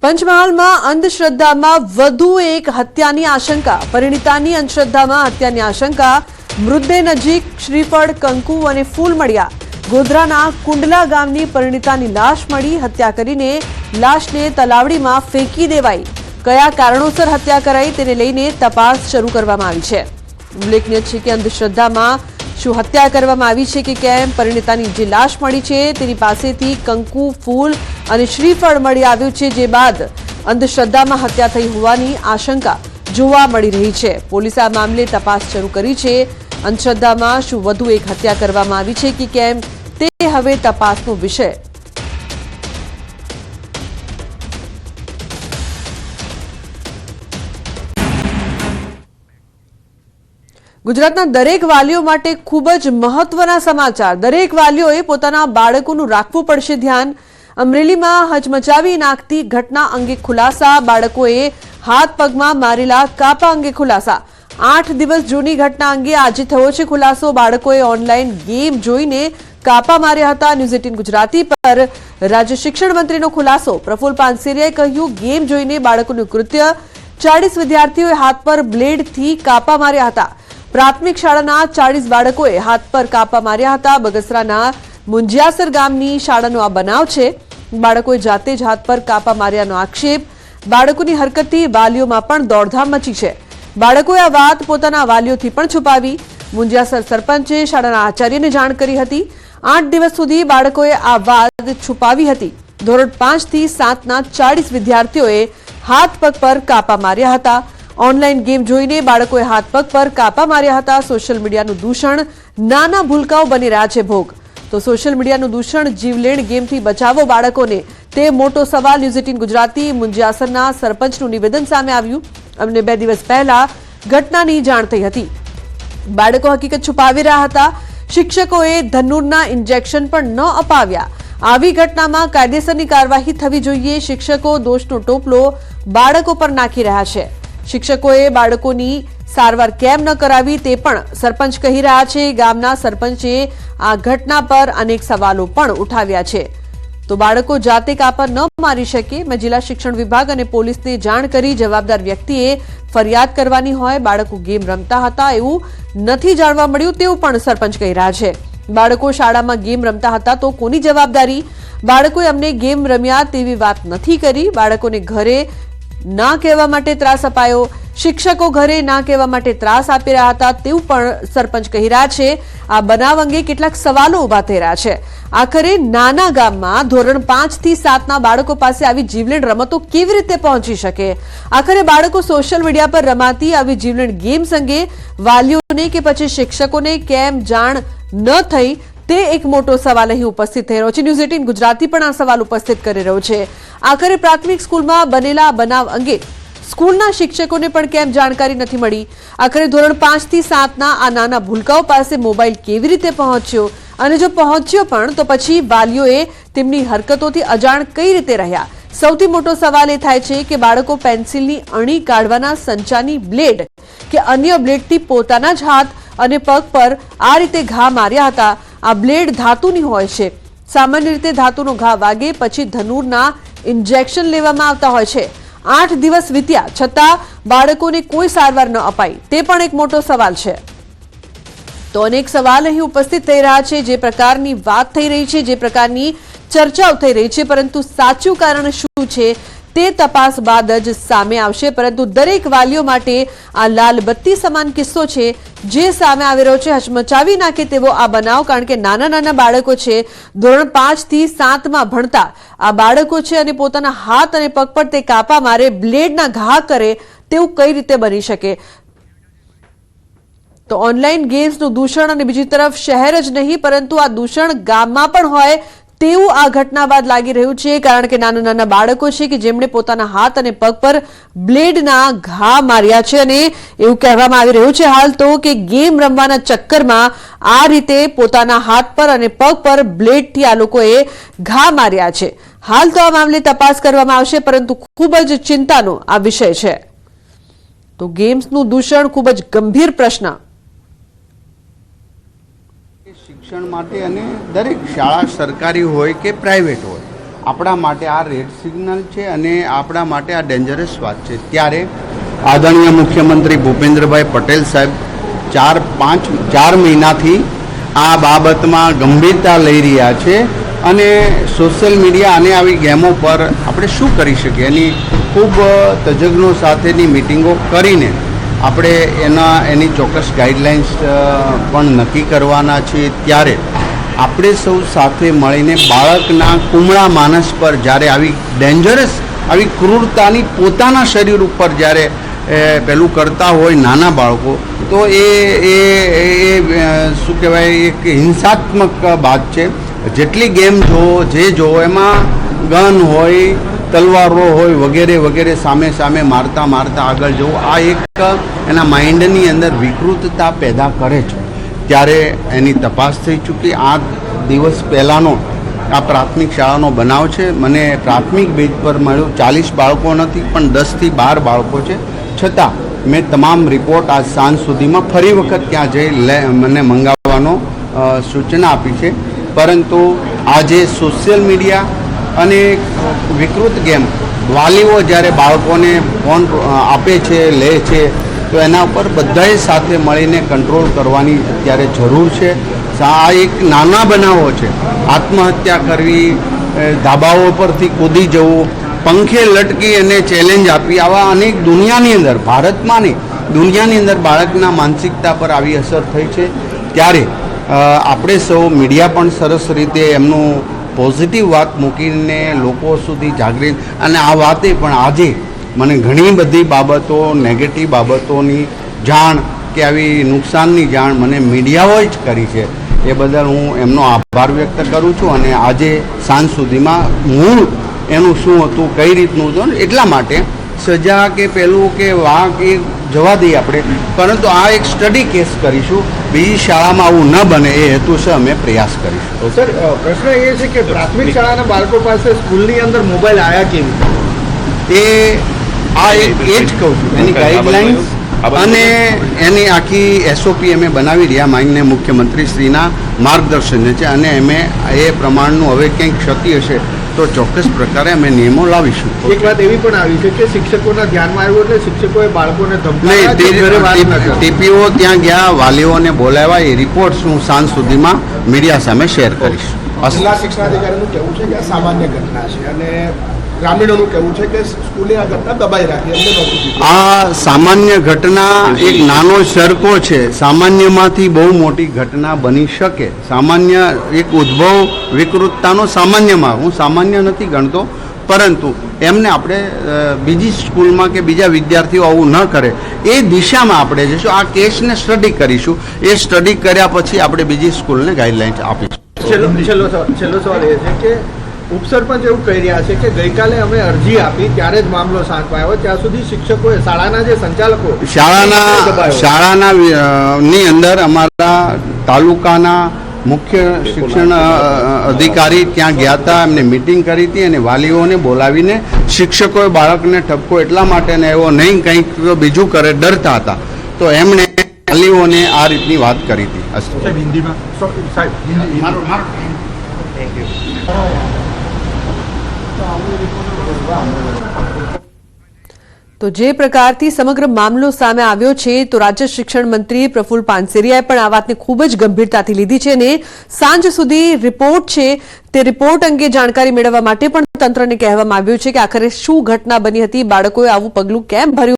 પંચમહાલમાં અંધશ્રદ્ધામાં વધુ એક હત્યાની આશંકા. પરિણીતાની અંધશ્રદ્ધામાં હત્યાની આશંકા. મૃતદેહ નજીક શ્રીફળ, કંકુ અને ફૂલ મળ્યા. ગોધરાના કુંડલા ગામની પરિણીતાની લાશ મળી. હત્યા કરીને લાશને તલાવડીમાં ફેંકી દેવાઈ. કયા કારણોસર હત્યા કરાઈ તેને લઈને તપાસ શરૂ કરવામાં આવી છે. ઉલ્લેખનીય છે કે અંધશ્રદ્ધામાં શું હત્યા કરવામાં આવી છે કે કેમ, પરિણીતાની જે લાશ મળી છે તેની પાસેથી કંકુ, ફૂલ અને શ્રીફળ મળી આવ્યું છે, જે બાદ અંધશ્રદ્ધામાં હત્યા થઈ હોવાની આશંકા જોવા મળી રહી છે. પોલીસે આ મામલે તપાસ શરૂ કરી છે. અંધશ્રદ્ધામાં શું વધુ એક હત્યા કરવામાં આવી છે કે કેમ તે હવે તપાસનો વિષય. ગુજરાતના દરેક વાલીઓ માટે ખૂબ જ મહત્વના સમાચાર. દરેક વાલીઓએ પોતાના બાળકોનું રાખવું પડશે ધ્યાન. અમરેલીમાં હચમચાવી નાખતી ઘટના અંગે ખુલાસા. બાળકોએ હાથ પગમાં મારેલા કાપા અંગે ખુલાસા. 8 દિવસ જૂની ઘટના અંગે આજે થયો છે ખુલાસો. બાળકોએ ઓનલાઈન ગેમ જોઈને કાપા માર્યા હતા. ન્યૂઝ 18 ગુજરાતી પર રાજ્ય શિક્ષણ મંત્રીનો ખુલાસો. પ્રફુલ પાનસેરિયાએ કહ્યું, ગેમ જોઈને બાળકોનું કૃત્ય. 40 વિદ્યાર્થીઓએ હાથ પર બ્લેડથી કાપા માર્યા હતા. પ્રાથમિક શાળાના 40 બાળકોએ હાથ પર કાપા માર્યા હતા. બગસરાના મુંજિયાસર ગામની શાળાનો આ બનાવ છે. બાળકોએ જાતે જ હાથ પર કાપા માર્યાનો આક્ષેપ. બાળકોની હરકતથી વાલીઓમાં પણ દોડધામ મચી છે. બાળકોએ આ વાત પોતાના વાલીઓથી પણ છુપાવી. મુંજિયાસર સરપંચે શાળાના આચાર્યને જાણ કરી હતી. 8 દિવસ સુધી બાળકોએ આ વાત છુપાવી હતી. ધોરણ 5 થી 7ના 40 વિદ્યાર્થીઓએ હાથ પગ પર કાપા માર્યા હતા. ઓનલાઈન ગેમ જોઈને બાળકોએ હાથ પગ પર કાપા માર્યા હતા. સોશિયલ મીડિયાનું દૂષણ નાના ભૂલકાઓ બની રહ્યા છે ભોગ. તો સોશિયલ મીડિયાનું દૂષણ, જીવલેણ ગેમથી બચાવો બાળકોને, તે મોટો સવાલ. ન્યૂઝ 18 ગુજરાતી મુંજિયાસરના સરપંચનું નિવેદન સામે આવ્યું. અમને 2 દિવસ પહેલા ઘટનાની જાણ થઈ હતી. બાળકો હકીકત છુપાવી રહ્યા હતા. શિક્ષકોએ ધનુરના ઇન્જેક્શન પણ ન અપાવ્યા. આવી ઘટનામાં કાયદેસરની કાર્યવાહી થવી જોઈએ. શિક્ષકો દોષનો ટોપલો બાળકો પર નાખી રહ્યા છે. શિક્ષકોએ બાળકોની સારવાર કેમ ન કરાવી તે પણ સરપંચ કહી રહ્યા છે. ગામના સરપંચે આ ઘટના પર અનેક સવાલો પણ ઉઠાવ્યા છે. તો બાળકો જાતે કાપા ન મારી શકે. મેં જિલ્લા શિક્ષણ વિભાગ અને પોલીસને જાણ કરી. જવાબદાર વ્યક્તિએ ફરિયાદ કરવાની હોય. બાળકો ગેમ રમતા હતા એવું નથી જાણવા મળ્યું તેવું પણ સરપંચ કહી રહ્યા છે. બાળકો શાળામાં ગેમ રમતા હતા તો કોની જવાબદારી? બાળકોએ અમને ગેમ રમ્યા તેવી વાત નથી કરી. બાળકોને ઘરે ના કહેવા માટે ત્રાસ અપાયો. શિક્ષકો ઘરે ના કહેવા માટે ત્રાસ આપી રહ્યા હતા તેવું પણ સરપંચ કહી રહ્યા છે. આ બનાવ અંગે કેટલાક સવાલો ઉભા થઈ રહ્યા છે. આખરે નાના ગામમાં ધોરણ 5 થી 7ના બાળકો પાસે આવી જીવલેણ રમતો કેવી રીતે પહોંચી શકે? આખરે બાળકો સોશિયલ મીડિયા પર રમાતી આવી જીવલેણ ગેમ્સ અંગે વાલીઓને કે પછી શિક્ષકોને કેમ જાણ ન થઈ તે એક મોટો સવાલ અહીં ઉપસ્થિત થઈ રહ્યો છે. ન્યૂઝ 18 ગુજરાતી પણ આ સવાલ ઉપસ્થિત કરી રહ્યો છે. આખરે પ્રાથમિક સ્કૂલમાં બનેલા બનાવ અંગે સ્કૂલના શિક્ષકોને પણ કેમ જાણકારી નથી મળી? આખરે ધોરણ 5 થી 7ના આ નાના ભૂલકાઓ પાસે મોબાઈલ કેવી રીતે પહોંચ્યો? અને જો પહોંચ્યો પણ તો પછી વાલીઓએ તેમની હરકતોથી અજાણ કઈ રીતે રહ્યા? સૌથી મોટો સવાલ એ થાય છે કે બાળકો પેન્સિલની અણી કાઢવાના સંચાની બ્લેડ કે અન્ય બ્લેડથી પોતાના જ હાથ અને પગ પર આ રીતે ઘા માર્યા હતા. આ બ્લેડ ધાતુની હોય છે. સામાન્ય રીતે ધાતુનો ઘા વાગે પછી ધનુરના ઇન્જેક્શન લેવામાં આવતા હોય છે. 8 દિવસ વીત્યા છતાં બાળકોને કોઈ સારવાર ન અપાઈ તે પણ એક મોટો સવાલ છે. તો અનેક સવાલ અહીં ઉપસ્થિત થઈ રહ્યા છે. જે પ્રકારની વાત થઈ રહી છે, જે પ્રકારની ચર્ચાઓ થઈ રહી છે, પરંતુ સાચું કારણ શું છે તે તપાસ બાદ જ સામે આવશે. પરંતુ દરેક વાલીઓ માટે આ લાલ બત્તી સમાન કિસ્સો છે જે સામે આવી રહ્યો છે. હચમચાવી નાખે તેવો આ બનાવ. કારણ કે નાના નાના બાળકો છે, ધોરણ 5 થી 7માં ભણતા આ બાળકો છે અને પોતાના હાથ અને પગ પર તે કાપા મારે, બ્લેડના ઘા કરે તેવું કઈ રીતે બની શકે? તો ઓનલાઈન ગેમ્સનું દૂષણ અને બીજી તરફ શહેર જ નહીં પરંતુ આ દૂષણ ગામમાં પણ હોય તેવું આ ઘટના બાદ લાગી રહ્યું છે. કારણ કે નાના નાના બાળકો છે કે જેમણે પોતાના હાથ અને પગ પર બ્લેડના ઘા માર્યા છે. અને એવું કહેવામાં આવી રહ્યું છે હાલ તો કે ગેમ રમવાના ચક્કરમાં આ રીતે પોતાના હાથ પર અને પગ પર બ્લેડથી આ લોકોએ ઘા માર્યા છે. હાલ તો આ મામલે તપાસ કરવામાં આવશે પરંતુ ખૂબ જ ચિંતાનો આ વિષય છે. તો ગેમ્સનું દૂષણ ખૂબ જ ગંભીર પ્રશ્ન. શિક્ષણ માટે અને દરેક શાળા સરકારી હોય કે પ્રાઇવેટ હોય આપણા માટે આ રેડ સિગ્નલ છે અને આપણા માટે આ ડેન્જરસ વાત છે. ત્યારે આદરણીય મુખ્યમંત્રી ભૂપેન્દ્રભાઈ પટેલ સાહેબ 4 મહિનાથી આ બાબતમાં ગંભીરતા લઈ રહ્યા છે અને સોશિયલ મીડિયા અને આવી ગેમો પર આપણે શું કરી શકીએ એની ખૂબ તજજ્ઞો સાથેની મિટિંગો કરીને આપણે એની ચોક્કસ ગાઈડલાઇન્સ પણ નક્કી કરવાના છીએ. ત્યારે આપણે સૌ સાથે મળીને બાળકના કુમળા માનસ પર જ્યારે આવી ડેન્જરસ આવી ક્રૂરતાની પોતાના શરીર ઉપર જ્યારે પેલું કરતા હોય નાના બાળકો, તો એ શું કહેવાય એક હિંસાત્મક વાત છે. જેટલી ગેમ જોવો જે જોવો એમાં ગન હોય, તલવારો હોય, વગેરે વગેરે સામે મારતા આગળ જવું, આ એક એના માઇન્ડની અંદર વિકૃતતા પેદા કરે છે. ત્યારે એની તપાસ થઈ ચૂકી. 8 દિવસ પહેલાંનો આ પ્રાથમિક શાળાનો બનાવ છે. મને પ્રાથમિક બેઝ પર મળ્યું 40 બાળકો નથી પણ 10 થી 12 બાળકો છે. છતાં મેં તમામ રિપોર્ટ આજ સાંજ સુધીમાં ફરી વખત ત્યાં જઈ મને મંગાવવાનો સૂચના આપી છે. પરંતુ આજે સોશિયલ મીડિયા અને વિકૃત ગેમ વાલીઓ જ્યારે બાળકોને ફોન આપે છે, લે છે, તો એના ઉપર બધાએ સાથે મળીને કંટ્રોલ કરવાની અત્યારે જરૂર છે. આ એક નાના બનાવો છે. આત્મહત્યા કરવી, ધાબાઓ પરથી કૂદી જવું, પંખે લટકી અને ચેલેન્જ આપી, આવા અનેક દુનિયાની અંદર, ભારતમાં નહીં દુનિયાની અંદર બાળકના માનસિકતા પર આવી અસર થઈ છે. ત્યારે આપણે સૌ મીડિયા પણ સરસ રીતે એમનું પોઝિટિવ વાત મૂકીને લોકો સુધી જાગૃત, અને આ વાતે પણ આજે મને ઘણી બધી બાબતો, નેગેટિવ બાબતોની જાણ કે આવી નુકસાનની જાણ મને મીડિયાઓએ જ કરી છે. એ બદલ હું એમનો આભાર વ્યક્ત કરું છું. અને આજે સાંજ સુધીમાં મૂળ એનું શું હતું, કઈ રીતનું હતું, એટલા માટે સજા કે પેલું કે વાંક એ જવા દઈએ આપણે, પરંતુ આ એક સ્ટડી કેસ કરીશું. બીજી શાળામાં આવું ન બને એ હેતુસર અમે પ્રયાસ કરીશું. સર, પ્રશ્ન એ છે કે પ્રાથમિક શાળાના બાળકો પાસે સ્કૂલની અંદર મોબાઈલ આવ્યા કેવી? એ જ કહું છું, એની ગાઈડલાઇન્સ અને એની આખી એસઓપી અમે બનાવી રહ્યા માનનીય મુખ્યમંત્રીશ્રીના માર્ગદર્શન છે. અને અમે એ પ્રમાણનું હવે કંઈક ક્ષતિ હશે તો ચોક્કસ પ્રકારે અમે નિયમો લાવીશું. એક વાત એવી પણ આવી છે કે શિક્ષકોના ધ્યાનમાં આવ્યું એટલે શિક્ષકોએ બાળકોને ધમકાવ્યા. ટીપીઓ ત્યાં ગયા, વાલીઓને બોલાવ્યા. એ રિપોર્ટ્સ હું સાંજ સુધીમાં મીડિયા સામે શેર કરીશ. જિલ્લા શિક્ષણાધિકારીનું કહેવું છે કે આ સામાન્ય ઘટના છે અને ગ્રામીણોનું કહેવું છે કે સ્કૂલે આ ઘટના દબાઈ રાખી. આ સામાન્ય ઘટના એક નાનો સરકો છે. સામાન્યમાંથી બહુ મોટી ઘટના બની શકે. સામાન્ય એક ઉદ્ભવ વિકૃતતાનો સામાન્યમાં, હું સામાન્ય નથી ગણતો, પરંતુ એમને આપણે બીજી સ્કૂલમાં કે બીજા વિદ્યાર્થીઓ આવું ન કરે એ દિશામાં આપણે જઈશું. આ કેસને સ્ટડી કરીશું. એ સ્ટડી કર્યા પછી આપણે બીજી સ્કૂલને ગાઈડલાઇન્સ આપીશું. છેલ્લો સવાલ એ છે કે ઉપસરપંચ એવું કહી રહ્યા છે કે ગઈકાલે અમે અરજી આપી ત્યારે જ મામલો શાંત આવ્યો, ત્યાં સુધી શિક્ષકોએ, શાળાના જે સંચાલકો, શાળાના ની અંદર અમારા તાલુકાના મુખ્ય શિક્ષણ અધિકારી ત્યાં ગયા હતા, એમને મિટિંગ કરી હતી અને વાલીઓને બોલાવીને શિક્ષકોએ બાળકને ઠપકો એટલા માટે એવો નહીં કંઈક બીજું કરે ડરતા હતા, તો એમણે વાલીઓને આ રીતની વાત કરી હતી. તો જે પ્રકારથી સમગ્ર મામલો સામે આવ્યો છે, તો રાજ્ય શિક્ષણ મંત્રી પ્રફુલ્લ પાનસેરિયાએ પણ આ વાતને ખૂબ જ ગંભીરતાથી લીધી છે અને સાંજ સુધી રિપોર્ટ છે તે રિપોર્ટ અંગે જાણકારી મેળવવા માટે પણ તંત્રને કહેવામાં આવ્યું છે કે આખરે શું ઘટના બની હતી, બાળકોએ આવું પગલું કેમ ભર્યું.